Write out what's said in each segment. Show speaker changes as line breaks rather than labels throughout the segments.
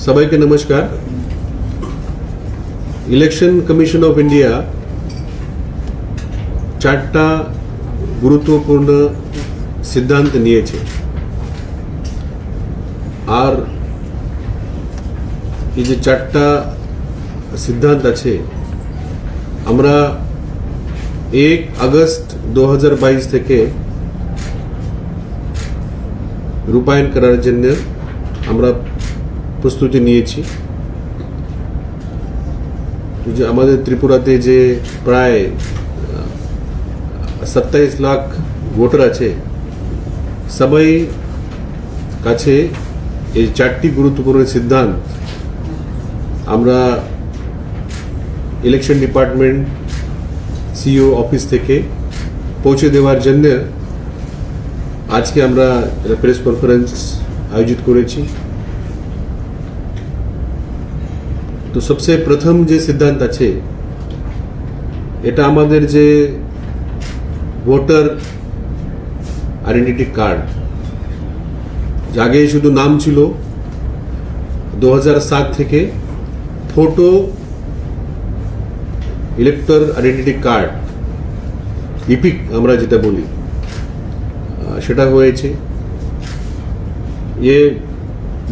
সবাইকে নমস্কার। Election commission of India চারটা গুরুত্বপূর্ণ সিদ্ধান্ত নিয়েছে, আর এই যে চারটা সিদ্ধান্ত আছে আমরা 1 আগস্ট 2022 থেকে রূপায়ণ করার জন্য আমরা প্রস্তুতি নিয়েছি। যে আমাদের ত্রিপুরাতে যে প্রায় 27 লাখ ভোটার আছে, সবাই কাছে এই চারটি গুরুত্বপূর্ণ সিদ্ধান্ত আমরা ইলেকশন ডিপার্টমেন্ট সিইও অফিস থেকে পৌঁছে দেওয়ার জন্য আজকে আমরা প্রেস কনফারেন্স আয়োজিত করেছি। তো সবচেয়ে প্রথম যে সিদ্ধান্ত আছে এটা আমাদের যে ভোটার আইডেন্টিটি কার্ড, আগে শুধু নাম ছিল, 2007 থেকে photo elector identity card epic আমরা যেটা বলি সেটা হয়েছে। ये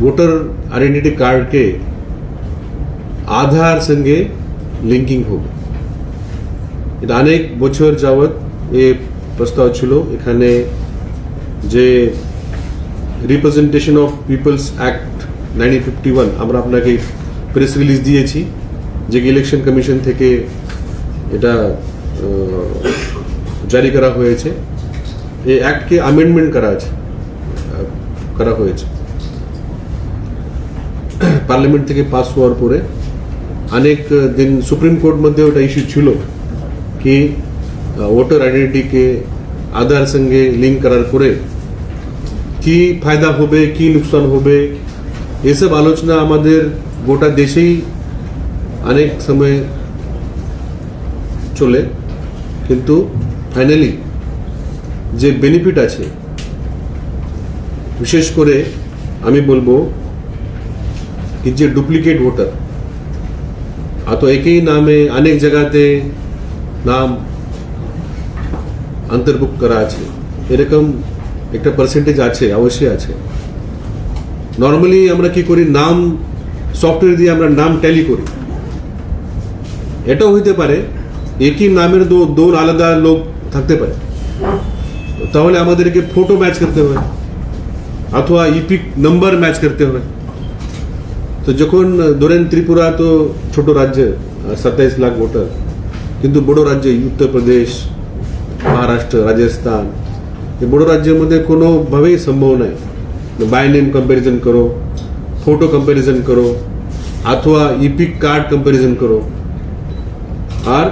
ভোটার আইডেন্টিটি কার্ডকে আধার সঙ্গে লিঙ্কিং হবে। এটা অনেক বছর যাবৎ এই প্রস্তাব ছিল। এখানে যে রিপ্রেজেন্টেশন অফ পিপলস অ্যাক্ট 1951 আমরা আপনাকে প্রেস রিলিজ দিয়েছি, যে ইলেকশন কমিশন থেকে এটা জারি করা হয়েছে। এই অ্যাক্টকে অ্যামেন্ডমেন্ট করা হয়েছে পার্লামেন্ট থেকে পাস হওয়ার পরে। অনেক দিন সুপ্রিম কোর্ট মধ্যে ওটা ইস্যু ছিল কি ভোটার আইডেন্টিটিকে আধার সঙ্গে লিঙ্ক করার পরে কি ফায়দা হবে, কি নুকসান হবে, এসব আলোচনা আমাদের গোটা দেশেই অনেক সময় চলে। কিন্তু ফাইনালি যে বেনিফিট আছে, বিশেষ করে আমি বলবো कि যে ডুপ্লিকেট ভোটার, তো একই নামে অনেক জায়গাতে নাম অন্তর্ভুক্ত করা আছে, এরকম একটা পার্সেন্টেজ আছে, অবশ্যই আছে। নর্মালি আমরা কি করি, নাম সফটওয়্যার দিয়ে আমরা নাম ট্যালি করি। এটাও হইতে পারে একই নামের দো আলাদা লোক থাকতে পারে, তাহলে আমাদেরকে ফটো ম্যাচ করতে হবে অথবা ইপিক নাম্বার ম্যাচ করতে হবে। তো যখন ধরেন ত্রিপুরা তো ছোট রাজ্য, 27 লাখ ভোটার, কিন্তু বড় রাজ্য উত্তরপ্রদেশ, মহারাষ্ট্র, রাজস্থান, এই বড় রাজ্যের মধ্যে কোনোভাবেই সম্ভব নয় বাই নেম কম্প্যারিজন করো, ফটো কম্প্যারিজন করো অথবা ইপিক কার্ড কম্প্যারিজন করো। আর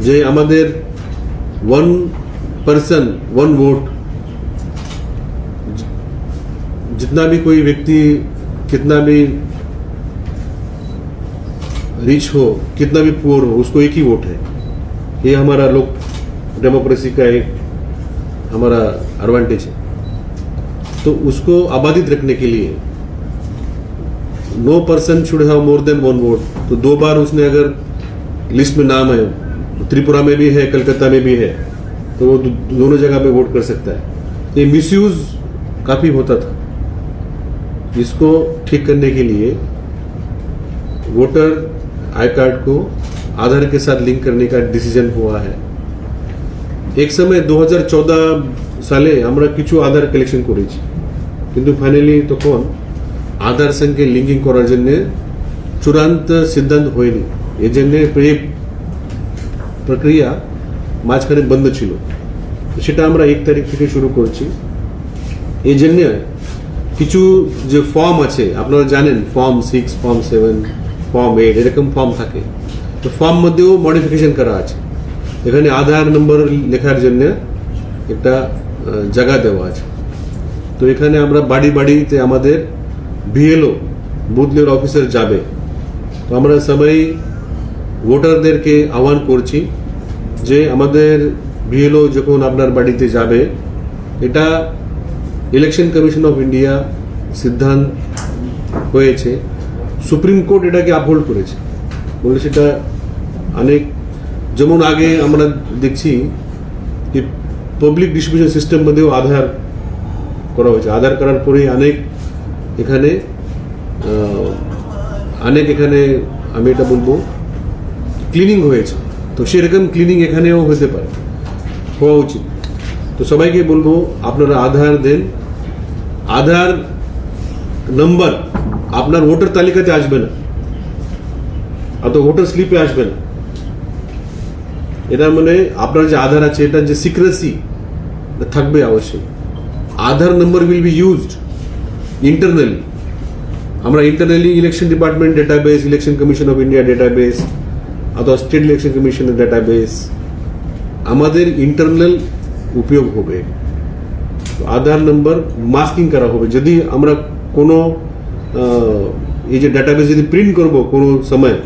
যে আমাদের 1 पर्सन 1 वोट, जितना भी कोई व्यक्ति कितना भी रिच हो, कितना भी पुअर हो, उसको एक ही वोट है। ये हमारा लोक डेमोक्रेसी का एक हमारा एडवांटेज है। तो उसको आबादित रखने के लिए no person should have more than 1 vote. तो 2 बार उसने अगर लिस्ट में नाम है, त्रिपुरा में भी है, कलकत्ता में भी है, तो वो दोनों जगह पे वोट कर सकता है। ये मिसयूज काफी होता था। इसको ठीक करने के लिए वोटर आई कार्ड को आधार के साथ लिंक करने का डिसीजन हुआ है। एक समय 2014 সালে আমরা কিছু আধার কালেকশন করেছি, কিন্তু ফাইনালি তখন আধার সঙ্গে লিঙ্কিং করার জন্য চূড়ান্ত সিদ্ধান্ত হয়নি। এই জন্য প্রক্রিয়া মাঝখানে বন্ধ ছিল। সেটা আমরা 1 তারিখ থেকে শুরু করছি। এই জন্য কিছু যে ফর্ম আছে, আপনারা জানেন ফর্ম 6, ফর্ম 7, ফর্ম 8 এরকম ফর্ম থাকে। তো ফর্ম মধ্যেও মডিফিকেশন করা আছে। এখানে আধার নম্বর লেখার জন্য একটা জায়গা দেওয়া আছে। তো এখানে আমরা বাড়িতে আমাদের বিএলও, বুথ লেভেল অফিসার যাবে। তো আমরা সবাই ভোটারদেরকে আহ্বান করছি যে আমাদের বিএলও যখন আপনার বাড়িতে যাবে, এটা ইলেকশন কমিশন অফ ইন্ডিয়া সিদ্ধান্ত হয়েছে, সুপ্রিম কোর্ট এটাকে আপহোল্ড করেছে, বলে সেটা অনেক, যেমন আগে আমরা দেখছি কি পাবলিক ডিস্ট্রিবিউশন সিস্টেম মধ্যেও আধার করা হয়েছে, আধার করার পরে এখানে আমি এটা বলবো ক্লিনিং হয়েছে, তো সেরকম ক্লিনিং এখানেও হতে পারে, হওয়া উচিত। তো সবাইকে বলবো আপনারা আধার দেন, আধার নাম্বার আপনার ভোটার তালিকাতে আসবে না, অত ভোটার স্লিপে আসবে না, এটা মানে আপনার যে আধার আছে এটা যে সিক্রেসি থাকবে অবশ্যই। Aadhaar number will be used internally, আমরা internally election department database, election commission of India database অথবা স্টেট ইলেকশন কমিশনের ডেটাবেস আমাদের ইন্টারনাল উপয়োগ হবে। আধার নাম্বার মাস্কিং করা হবে, যদি আমরা কোনো এই যে ডেটাবেস যদি প্রিন্ট করব কোনো সময়,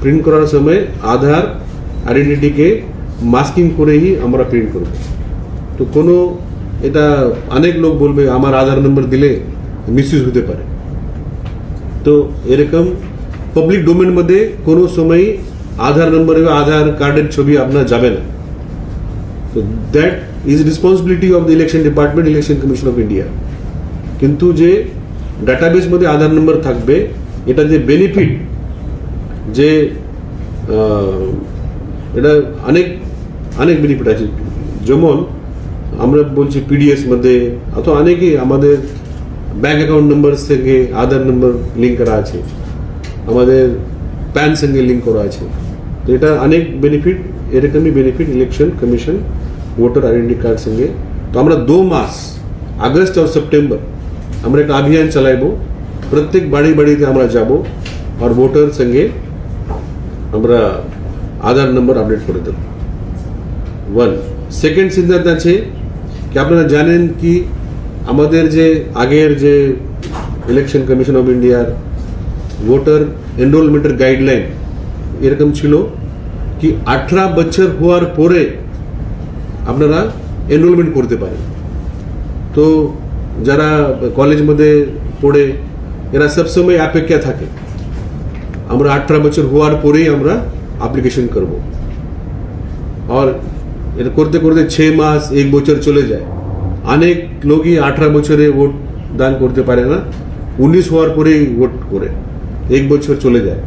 প্রিন্ট করার সময় আধার আইডেন্টিটিকে মাস্কিং করেই আমরা প্রিন্ট করব। তো কোনো এটা অনেক লোক বলবে আমার আধার নাম্বার দিলে মিসইউজ হতে পারে, তো এরকম পাবলিক ডোমেন মধ্যে কোনো সময় আধার নাম্বার এবং আধার কার্ডের ছবি আপনার যাবে না। তো that is responsibility of the election department, election commission of India. কিন্তু যে ডাটাবেস মধ্যে আধার নাম্বার থাকবে, এটা যে বেনিফিট, যে এটা অনেক বেনিফিট আছে, যেমন আমরা বলছি পিডিএস মধ্যে অথবা অনেকেই আমাদের ব্যাংক অ্যাকাউন্ট নাম্বার থেকে আধার নাম্বার লিঙ্ক করা আছে, আমাদের প্যান সঙ্গে লিঙ্ক করা আছে, তো এটা অনেক বেনিফিট, এরকমই benefit election commission voter identity card সঙ্গে। তো আমরা 2 মাস আগস্ট আর সেপ্টেম্বর আমরা একটা অভিযান চালাইব, প্রত্যেক বাড়িতে আমরা যাব আর ভোটার সঙ্গে আমরা আধার নাম্বার আপডেট করে দেব। 1 সেকেন্ড সিদ্ধান্ত আছে কি আপনারা জানেন কি আমাদের যে আগের যে ইলেকশন কমিশন অফ ইন্ডিয়ার ভোটার এনরোলমেন্টের গাইডলাইন এরকম ছিল কি 18 বছর হওয়ার পরে আপনারা এনরোলমেন্ট করতে পারেন। তো যারা কলেজ মধ্যে পড়ে এরা সবসময় অপেক্ষা থাকে, আমরা 18 বছর হওয়ার পরেই আমরা অ্যাপ্লিকেশন করব, আর এটা করতে করতে 6 মাস 1 বছর চলে যায়। অনেক লোকই 18 বছরে ভোট দান করতে পারে না, 19 হওয়ার পরেই ভোট করে, 1 বছর চলে যায়।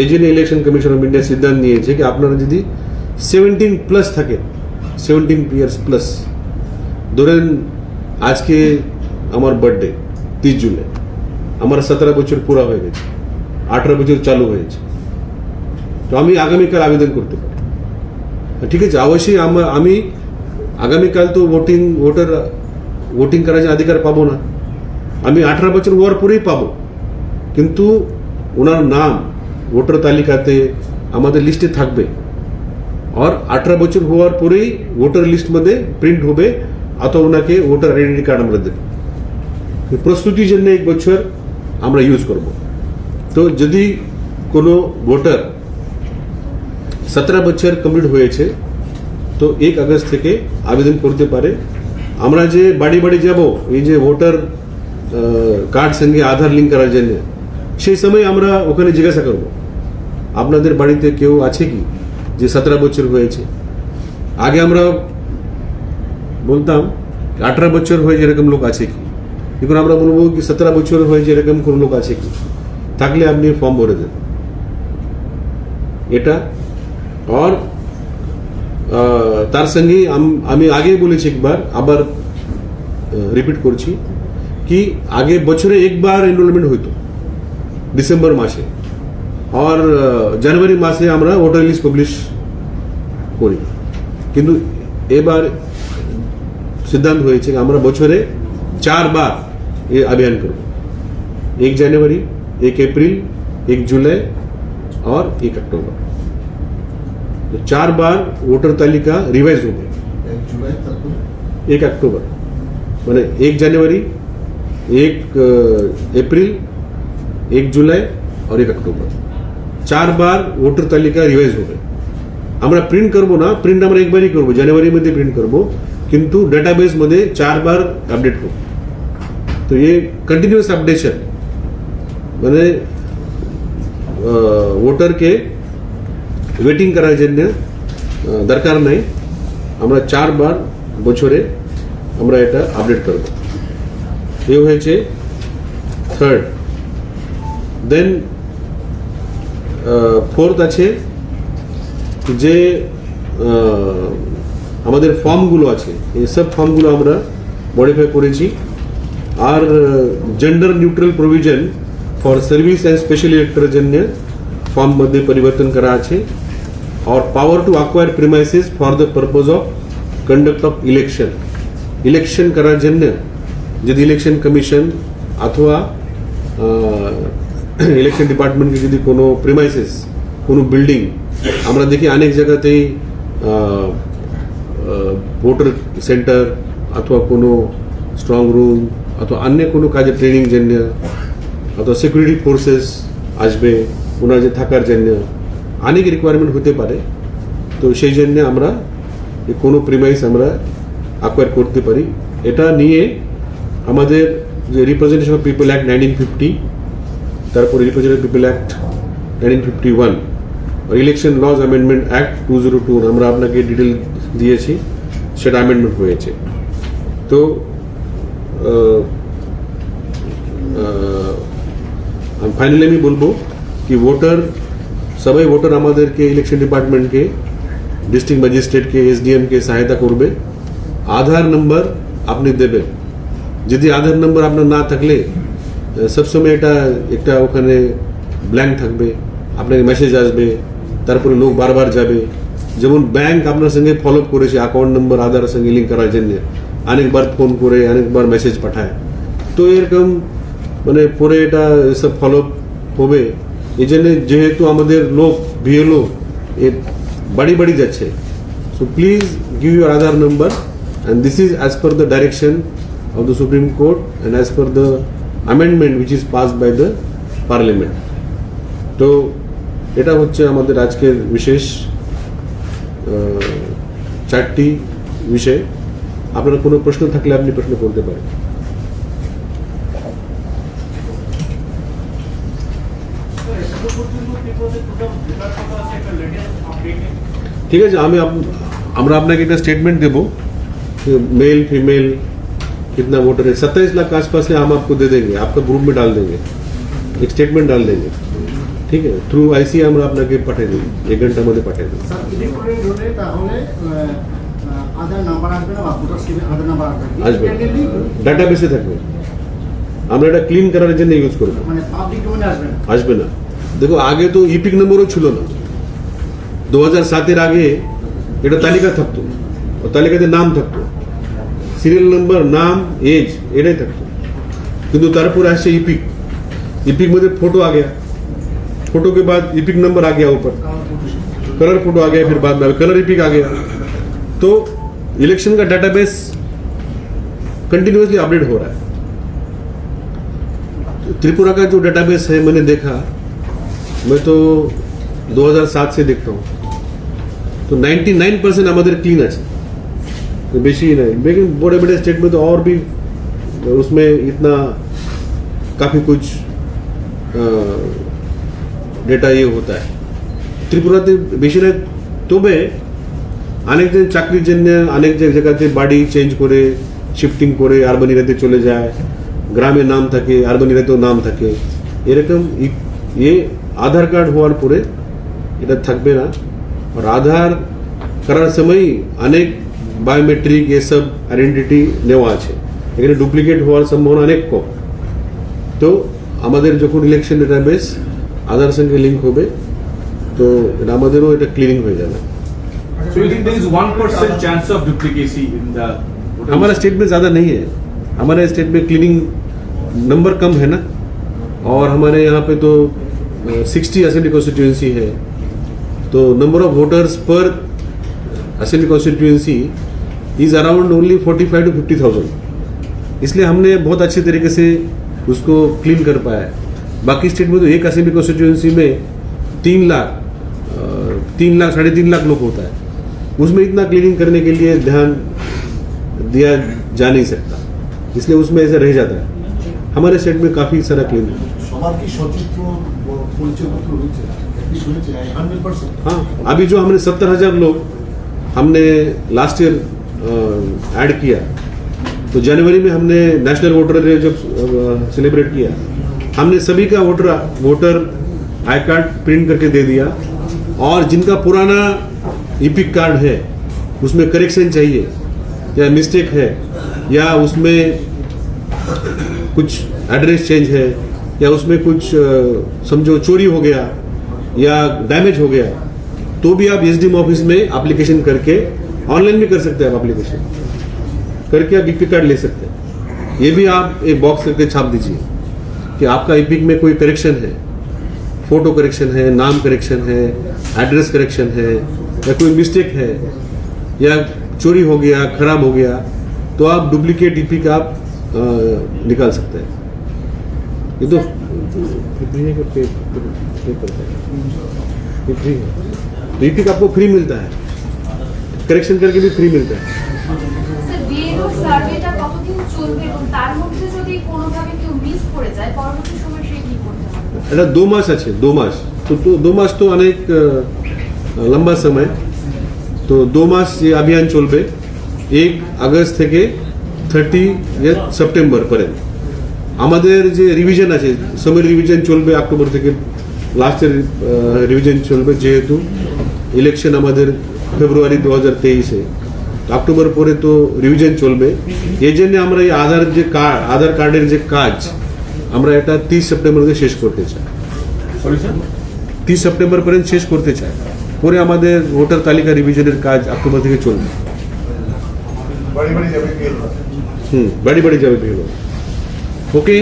এই জন্য ইলেকশন কমিশন অফ ইন্ডিয়া সিদ্ধান্ত নিয়েছে কি আপনারা যদি 17 প্লাস থাকেন, 17 ইয়ার্স প্লাস, ধরেন আজকে আমার বার্থডে 30 জুলাই, আমার 17 বছর পুরা হয়ে গেছে, 18 বছর চালু হয়েছে, তো আমি আগামীকাল আবেদন করতে পারি, ঠিক আছে? অবশ্যই আমি আগামীকাল তো ভোটিং করার অধিকার পাবো না, আমি 18 বছর হওয়ার পরেই পাবো, কিন্তু ওনার নাম ভোটার তালিকাতে আমাদের লিস্টে থাকবে, আর 18 বছর হওয়ার পরেই ভোটার লিস্ট মধ্যে প্রিন্ট হবে, অথবা ওনাকে ভোটার আইডেন্টি কার্ড আমরা দেব। প্রস্তুতির জন্য 1 বছর আমরা ইউজ করব। তো যদি কোনো ভোটার 17 বছর কমপ্লিট হয়েছে তো 1 আগস্ট থেকে আবেদন করতে পারে। আমরা যে বাড়ি যাব এই যে ভোটার কার্ড সঙ্গে আধার লিঙ্ক করার জন্য, সেই সময় আমরা ওখানে জিজ্ঞাসা করব আপনাদের বাড়িতে কেউ আছে কি যে 17 বছর হয়েছে। আগে আমরা বলতাম 18 বছর হয়ে যেরকম লোক আছে কি, এখন আমরা বলবো কি 17 বছর হয়ে যেরকম কোন লোক আছে কি, থাকলে আপনি ফর্ম ভরে দেন এটা। আর তার সঙ্গে আমি আগে বলেছি একবার, আবার রিপিট করছি কি আগে বছরে একবার এনরোলমেন্ট হইতো ডিসেম্বর মাসে, আর জানুয়ারি মাসে আমরা ভোটার লিস্ট পাবলিশ করি, কিন্তু এবার সিদ্ধান্ত হয়েছে আমরা বছরে 4 বার এই অভিযান করব, 1 জানুয়ারি, 1 এপ্রিল, 1 জুলাই और 1 अक्टूबर। तो 4 बार वोटर तालिका रिवाइज हो गई। 1 अक्टूबर मैंने 1 जनवरी, 1 अप्रैल, 1 जुलाई और 1 अक्टूबर 4 बार वोटर तालिका रिवाइज हो गई। আমরা প্রিন্ট করব না, প্রিন্ট আমরা একবারই করব, জানুয়ারির মধ্যে প্রিন্ট করব, কিন্তু ডাটাবেস মধ্যে 4 बार আপডেট করব। তো এই কন্টিনিউয়াস আপডেশন মানে ভোটারকে ওয়েটিং করার জন্য দরকার নেই। আমরা 4 বার বছরে আমরা এটা আপডেট করব। এই হয়েছে থার্ড। দেন ফোর্থ আছে যে আমাদের ফর্মগুলো আছে, এই সব ফর্মগুলো আমরা মডিফাই করেছি। আর gender neutral provision for service and special ইলেক্টরের জন্য ফর্ম মধ্যে পরিবর্তন করা আছে। আর power to acquire premises for the purpose of conduct of election, election করার জন্য যদি ইলেকশন কমিশন অথবা ইলেকশন ডিপার্টমেন্টকে যদি কোনো প্রিমাইসেস, কোনো বিল্ডিং, আমরা দেখি অনেক জায়গাতেই ভোটার সেন্টার অথবা কোনো স্ট্রং রুম অথবা অন্য কোনো কাজে ট্রেনিং জন্য অথবা সিকিউরিটি ফোর্সেস আসবে, ওনার যে থাকার জন্য অনেক রিকোয়ারমেন্ট হতে পারে। তো সেই জন্য আমরা কোনো প্রিমাইস আমরা অ্যাকোয়ার করতে পারি। এটা নিয়ে আমাদের যে রিপ্রেজেন্টেশন অফ পিপল অ্যাক্ট 1950, তারপরে রিপ্রেজেন্টেটিভ পিপল অ্যাক্ট 1951 আর ইলেকশন লজ অ্যামেন্ডমেন্ট অ্যাক্ট 2002 আমরা আপনাকে ডিটেল দিয়েছি, সেটা অ্যামেন্ডমেন্ট হয়েছে। তো ফাইনালি আমি বলবো কি সবাই ভোটার আমাদেরকে ইলেকশন ডিপার্টমেন্টকে, ডিস্ট্রিক্ট ম্যাজিস্ট্রেটকে, এসডিএমকে সহায়তা করবে। আধার নম্বর আপনি দেবেন। যদি আধার নম্বর আপনার না থাকলে সবসময় এটা একটা ওখানে ব্ল্যাঙ্ক থাকবে, আপনাকে মেসেজ আসবে, তারপরে লোক বারবার যাবে। যেমন ব্যাংক আপনার সঙ্গে ফলো আপ করেছে অ্যাকাউন্ট নম্বর আধার সঙ্গে লিঙ্ক করার জন্য, অনেকবার ফোন করে অনেকবার মেসেজ পাঠায়। তো এরকম মানে পরে এটা সব ফলো আপ হবে। এই জন্য যেহেতু আমাদের লোক বিএলও বাড়ি যাচ্ছে, so please give your Aadhaar number and this is as per the direction of the supreme court and as per the amendment which is passed by the parliament. তো এটা হচ্ছে আমাদের আজকের বিশেষ 4টি বিষয়। আপনার কোনো প্রশ্ন থাকলে আপনি প্রশ্ন করতে পারেন। ঠিক আছে, আমরা আপনাকে একটা স্টেটমেंट দেব, मेल फीमेल कितना वोटर है। 27 लाख के आसपास है, हम आपको दे देंगे, आपका ग्रुप में डाल देंगे, एक स्टेटमेंट डाल देंगे। ठीक है, थ्रू आईसी আমরা আপনাকে পাঠিয়ে দেব, 1 ঘন্টার মধ্যে পাঠিয়ে দেব।
স্যার ইলেকট্রনিক রোডে তাহলে আধার নাম্বার আসবে না বা ভোটার স্লিপে আধার নাম্বার
আসবে, ডাটাবেসে থাকবে। আমরা এটা ক্লিন করার জন্য ইউজ করব,
মানে পাবলিক ডোমেইনে
আসবে না। দেখো আগে তো ইপিক নম্বরও ছিল না, 2007 এর আগে এটা তালিকা থাকতো, ও তালিকাতে নাম থাকতো, সিরিয়াল नंबर, नाम, एज এটাই থাকতো। কিন্তু তারপর আসছে इपिक में फोटो आ गया, फोटो के बाद इपिक नंबर आ गया, ऊपर कलर फोटो आ गया, फिर बाद में कलर इपिक आ गया। तो इलेक्शन का डाटाबेस कंटिन्यूअसली अपडेट हो रहा है। त्रिपुरा का जो डाटाबेस है मैंने देखा, मैं तो 2007 से देखता हूँ, तो 99% हमारे क्लीन है, बेशी ही नहीं। लेकिन बड़े बड़े स्टेट में तो और भी उसमें इतना काफ़ी कुछ डेटा ये होता है। त्रिपुराते बेशी नहीं, তবে অনেকজন চাকরির জন্য অনেক জায়গাতে বাড়ি চেঞ্জ করে, শিফটিং করে আরবান এরিয়াতে চলে যায়, গ্রামে নাম থাকে, আরবান এরিয়াতেও নাম থাকে। এরকম আধার কার্ড হওয়ার পরে এটা থাকবে না। আর আধার করার সময় অনেক বায়োমেট্রিক এসব আইডেন্টিটি নেওয়া আছে, এখানে ডুপ্লিকেট হওয়ার সম্ভাবনা অনেক কম। তো আমাদের যখন ইলেকশন ডাটাবেস আধার সঙ্গে লিঙ্ক হবে, তো এটা আমাদেরও এটা ক্লিনিং হয়ে যাবে।
So you think there is 1% chance of duplicacy in the?
हमारा स्टेट में ज़्यादा नहीं है, हमारे स्टेट में क्लीनिंग नंबर कम है ना, और हमारे यहाँ पे तो 60 असेंबली कॉन्स्टिट्यूएंसी है, तो नंबर ऑफ वोटर्स पर assembly constituency is around only 45 to 50,000। इसलिए हमने बहुत अच्छे तरीके से उसको क्लीन कर पाया है। बाकी स्टेट में तो एक असेंबली कॉन्स्टिट्यूएंसी में 3 लाख 3.5 लाख लोग होता है, उसमें इतना क्लीनिंग करने के लिए ध्यान दिया जा नहीं सकता, इसलिए उसमें ऐसा रह जाता है। हमारे स्टेट में काफ़ी सारा क्लीनिंग
আবার কি সচিত্র পরিচয়পত্র রয়েছে রয়েছে 100%?
हाँ, अभी जो हमने 70,000 लोग हमने लास्ट ईयर ऐड किया, तो जनवरी में हमने नेशनल वोटर डे जब सेलिब्रेट किया, हमने सभी का वोटर आई कार्ड प्रिंट करके दे दिया। और जिनका पुराना ईपिक कार्ड है उसमें करेक्शन चाहिए या मिस्टेक है या उसमें कुछ एड्रेस चेंज है या उसमें कुछ समझो चोरी हो गया या डैमेज हो गया, तो भी आप एसडीएम ऑफिस में एप्लीकेशन करके, ऑनलाइन भी कर सकते हैं आप एप्लीकेशन करके आप ईपिक कार्ड ले सकते हैं। ये भी आप एक बॉक्स करके छाप दीजिए कि आपका ईपिक में कोई करेक्शन है, फोटो करेक्शन है, नाम करेक्शन है, एड्रेस करेक्शन है या कोई मिस्टेक है या चोरी हो गया, खराब हो गया, तो आप डुप्लीकेट ईपिक आप निकाल सकते हैं। ये तो फ्री है, पे करता है, ये फ्री है, तो ईपिक आपको फ्री मिलता है, करेक्शन करके भी फ्री मिलता है।
স্যার বিএলও সার্ভেটা কতদিন চলবে এবং তার মধ্যে যদি কোনোভাবে কেউ মিস করে যায় পরবর্তী সময় সে কি করতে হবে?
এটা 2 মাস আছে, 2 মাস তো 2 মাস তো অনেক লম্বা সময়, তো 2 মাস ये अभियान চলবে 1 আগস্ট থেকে 30 সেপ্টেম্বর পর্যন্ত। আমাদের যে রিভিশন আছে, সামার রিভিশন চলবে অক্টোবর থেকে, লাস্টের রিভিশন চলবে, যেহেতু ইলেকশন আমাদের ফেব্রুয়ারি 2023-এ, অক্টোবর পরে তো রিভিশন চলবে। এই জন্য আমরা এই আধার কার্ডের যে কাজ আমরা এটা 30 সেপ্টেম্বরে শেষ করতে চাই।
Sorry, sir?
30 সেপ্টেম্বর পর্যন্ত শেষ করতে চাই, পরে আমাদের ভোটার তালিকা রিভিশনের কাজ অক্টোবর থেকে চলবে।
বাড়ি বাড়ি যাবে বিএলও।
বাড়ি বাড়ি যাবে BLO. Okay,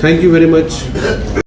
thank you very much.